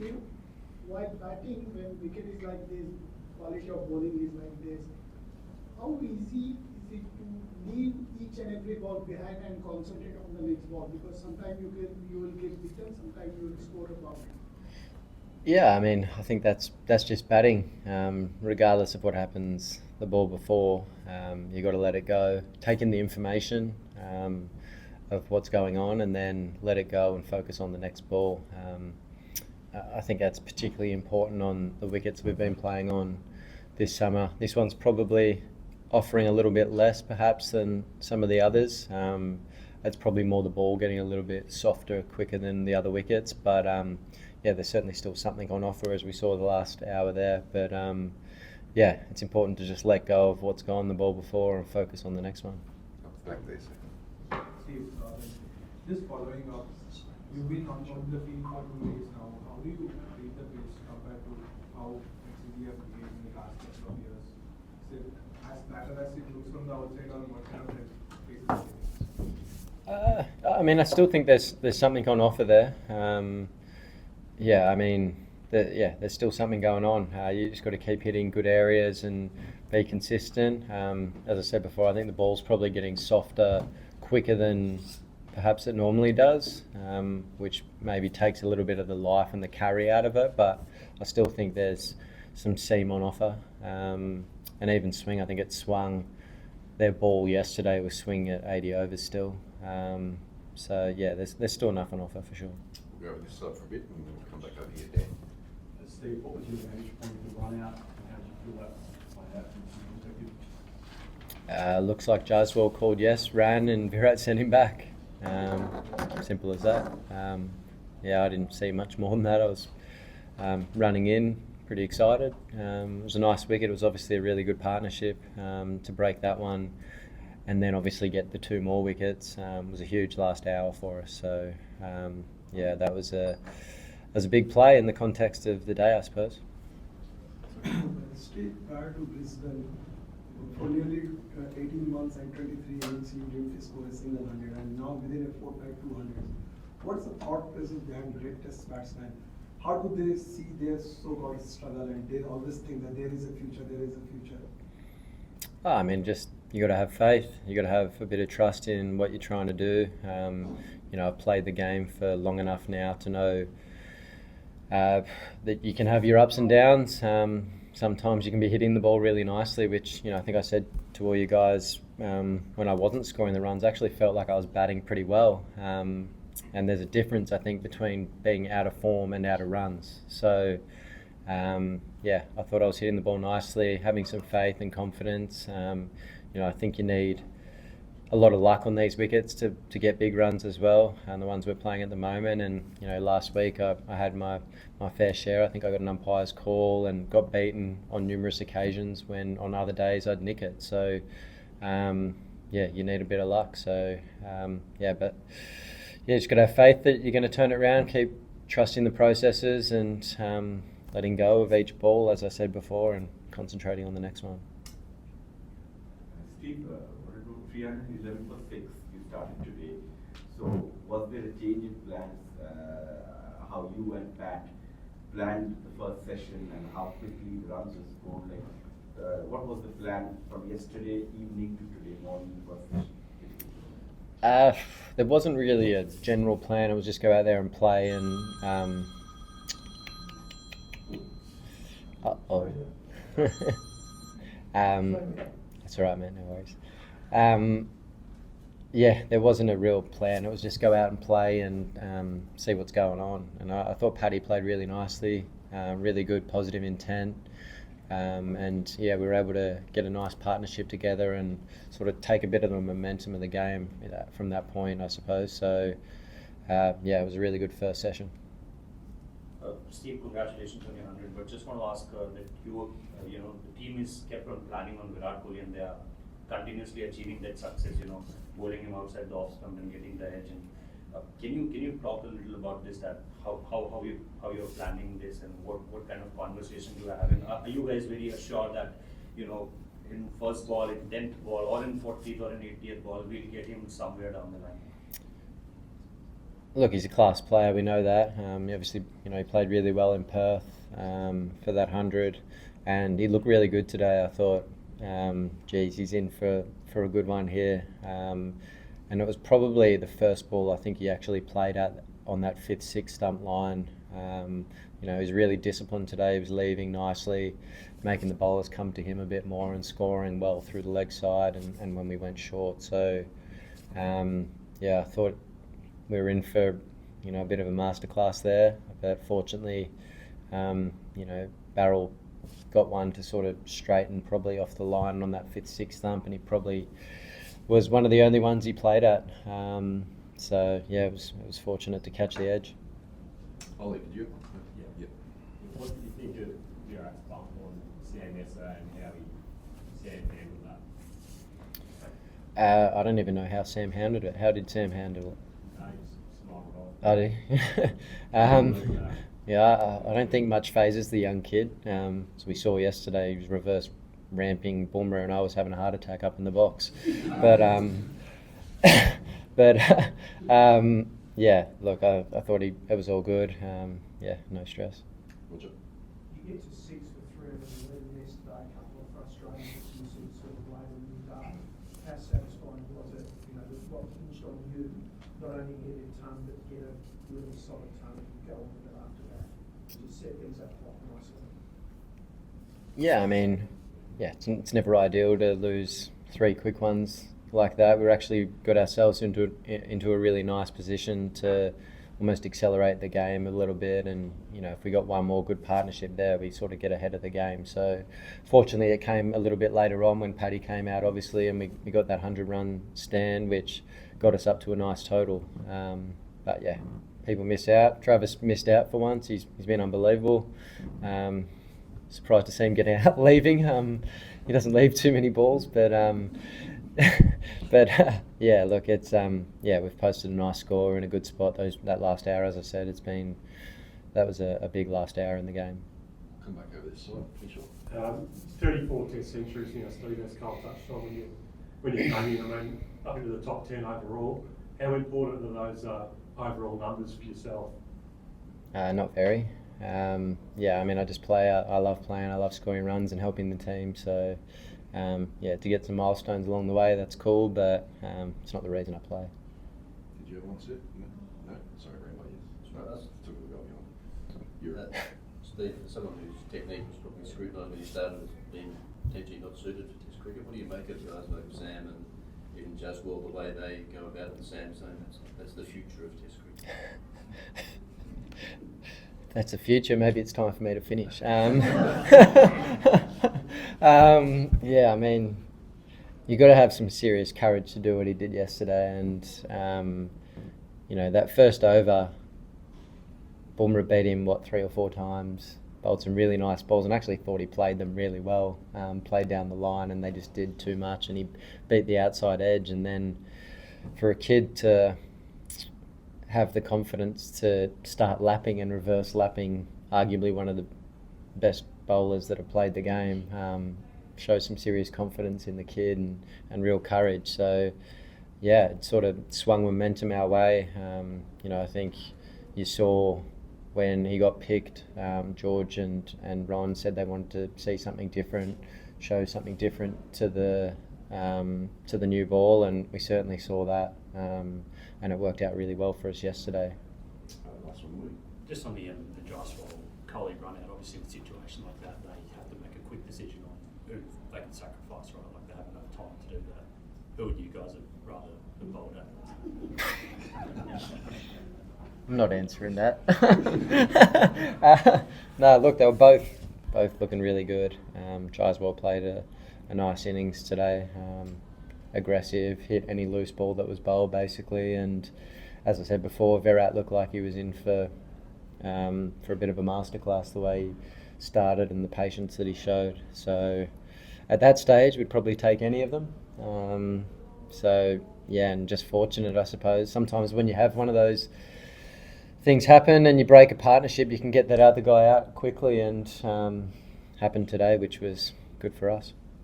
Steve, while batting, when wicket is like this, quality of bowling is like this, how easy is it to leave each and every ball behind and concentrate on the next ball? Because sometimes you will get beaten, sometimes you will score a boundary. Yeah, I mean, I think that's just batting. Regardless of what happens the ball before, you got to let it go. Take in the information of what's going on, and then let it go and focus on the next ball. I think that's particularly important on the wickets we've been playing on this summer. This one's probably offering a little bit less, perhaps, than some of the others. It's probably more the ball getting a little bit softer, quicker than the other wickets, but. Yeah, there's certainly still something on offer, as we saw the last hour there. But yeah, it's important to just let go of what's gone the ball before and focus on the next one. Like this. Steve, just following up, you've been on the field for 2 days now. How do you rate the pitch compared to how we have played in the last couple of years? Is it as better as it looks from the outside, or what kind of pace? I mean, I still think there's something on offer there. Yeah, I mean, there's still something going on. You just got to keep hitting good areas and be consistent. As I said before, I think the ball's probably getting softer quicker than perhaps it normally does, which maybe takes a little bit of the life and the carry out of it. But I still think there's some seam on offer. And even swing, I think it swung. Their ball yesterday was swinging at 80 overs still. So yeah, there's still enough on offer for sure. We'll go over this side for a bit and then we'll come back over here, Dan. Steve, what was your vantage point of the run out, and how did you feel that played out from your perspective? Looks like Jaiswal called yes, ran, and Virat sent him back. Simple as that. Yeah, I didn't see much more than that. I was running in, pretty excited. It was a nice wicket. It was obviously a really good partnership to break that one, and then obviously get the 2 more wickets. It was a huge last hour for us. So yeah, that was a big play in the context of the day, I suppose. Steve, prior to Brisbane, for nearly 18 months and 23 innings, you didn't score a single 100, and now within a fortnight, 200. What's the thought process behind great test batsmen? How do they see their so-called struggle, and they always think that there is a future, there is a future? I mean, just you got to have faith. You got to have a bit of trust in what you're trying to do. You know, I've played the game for long enough now to know that you can have your ups and downs. Sometimes you can be hitting the ball really nicely, which, you know, I think I said to all you guys when I wasn't scoring the runs, I actually felt like I was batting pretty well. And there's a difference, I think, between being out of form and out of runs. So, yeah, I thought I was hitting the ball nicely, having some faith and confidence. You know, I think you need a lot of luck on these wickets to get big runs as well, and the ones we're playing at the moment. And you know, last week I had my fair share. I think I got an umpire's call and got beaten on numerous occasions when on other days I'd nick it. So yeah, you need a bit of luck. So yeah, but yeah, just got to have faith that you're going to turn it around, keep trusting the processes, and letting go of each ball, as I said before, and concentrating on the next one. Steve, 311 for 6, you started today. So was there a change in plans, how you and Pat planned the first session and how quickly the runs were scored? Like, what was the plan from yesterday evening to today morning, the first session? There wasn't really a general plan. It was just go out there and play and that's all right, man, no worries. Yeah, there wasn't a real plan. It was just go out and play and see what's going on. And I thought Paddy played really nicely, really good, positive intent. And yeah, we were able to get a nice partnership together and sort of take a bit of the momentum of the game from that point, I suppose. So yeah, it was a really good first session. Steve, congratulations on your 100. But just want to ask that you know, the team is kept on planning on Virat Kohli, and they are continuously achieving that success. You know, bowling him outside the off stump and getting the edge. And can you talk a little about this? That how you're planning this, and what kind of conversation you are having? Are you guys very assured that, you know, in first ball, in 10th ball, or in 40th or in 80th ball, we'll get him somewhere down the line? Look, he's a class player. We know that. Obviously, he played really well in Perth for that 100, and he looked really good today. I thought, geez, he's in for a good one here. And it was probably the first ball I think he actually played at on that 5th, 6th stump line. He was really disciplined today. He was leaving nicely, making the bowlers come to him a bit more and scoring well through the leg side and when we went short. So, I thought we were in for, a bit of a masterclass there. But fortunately, Barrel got one to sort of straighten probably off the line on that 5th, 6th stump, and he probably was one of the only ones he played at. It was fortunate to catch the edge. Ollie, did you? Yeah. What did you think of Virat's bump on Sam yesterday and how Sam handled that? I don't even know how Sam handled it. How did Sam handle it? He smiled off. Oh, did he? I don't think much phases the young kid. As we saw yesterday, he was reverse ramping Boomer and I was having a heart attack up in the box. Look, I thought it was all good. No stress. Roger. You get to 6 for 311 yesterday, a couple of frustrations and some sort of blame and how satisfying was it, with what hinged on you, not only get a ton, but get a really solid ton and go on with it after that. You set things up quite nicely. It's never ideal to lose 3 quick ones like that. We actually got ourselves into a really nice position to almost accelerate the game a little bit, and if we got one more good partnership there, we sort of get ahead of the game. So fortunately it came a little bit later on when Paddy came out, obviously, and we got that 100-run stand, which got us up to a nice total. People miss out. Travis missed out for once. He's been unbelievable. Surprised to see him getting out leaving. He doesn't leave too many balls, but we've posted a nice score in a good spot. That last hour, as I said, that was a big last hour in the game. Come back over this side, finish off. 34 Test centuries, Steve, as Carl touched on when you came in, up into the top 10 overall. How important are those overall numbers for yourself? Not very. I just play. I love playing. I love scoring runs and helping the team. So, to get some milestones along the way, that's cool. But it's not the reason I play. Did you ever want to sit? No. Sorry, Rainbow. Yes. No, that's took a go beyond. You're Steve, someone whose technique was probably scrutinised when he started as being potentially not suited for Test cricket. What do you make of guys like Sam and even Jaiswal, the way they go about it? And Sam saying that's the future of Test cricket. That's the future. Maybe it's time for me to finish. You got to have some serious courage to do what he did yesterday. And that first over, Boomer beat him 3 or 4 times. Bowled some really nice balls, and actually thought he played them really well. Played down the line, and they just did too much. And he beat the outside edge. And then for a kid to have the confidence to start lapping and reverse lapping arguably one of the best bowlers that have played the game, shows some serious confidence in the kid and real courage. So it sort of swung momentum our way. I think you saw when he got picked, George and Ron said they wanted to see something different, show something different to the new ball, and we certainly saw that. And it worked out really well for us yesterday. Last one, Woody. Just on the Jaiswal Kohli run out, obviously in a situation like that, they have to make a quick decision on who they can sacrifice, right? Like they have enough time to do that. Who would you guys have rather have bowled at? I'm not answering that. No, look, they were both looking really good. Jaiswal played a nice innings today. Aggressive, hit any loose ball that was bowled basically, and as I said before, Virat looked like he was in for a bit of a masterclass the way he started and the patience that he showed. So at that stage we'd probably take any of them. And just fortunate, I suppose. Sometimes when you have one of those things happen and you break a partnership, you can get that other guy out quickly, and happened today, which was good for us.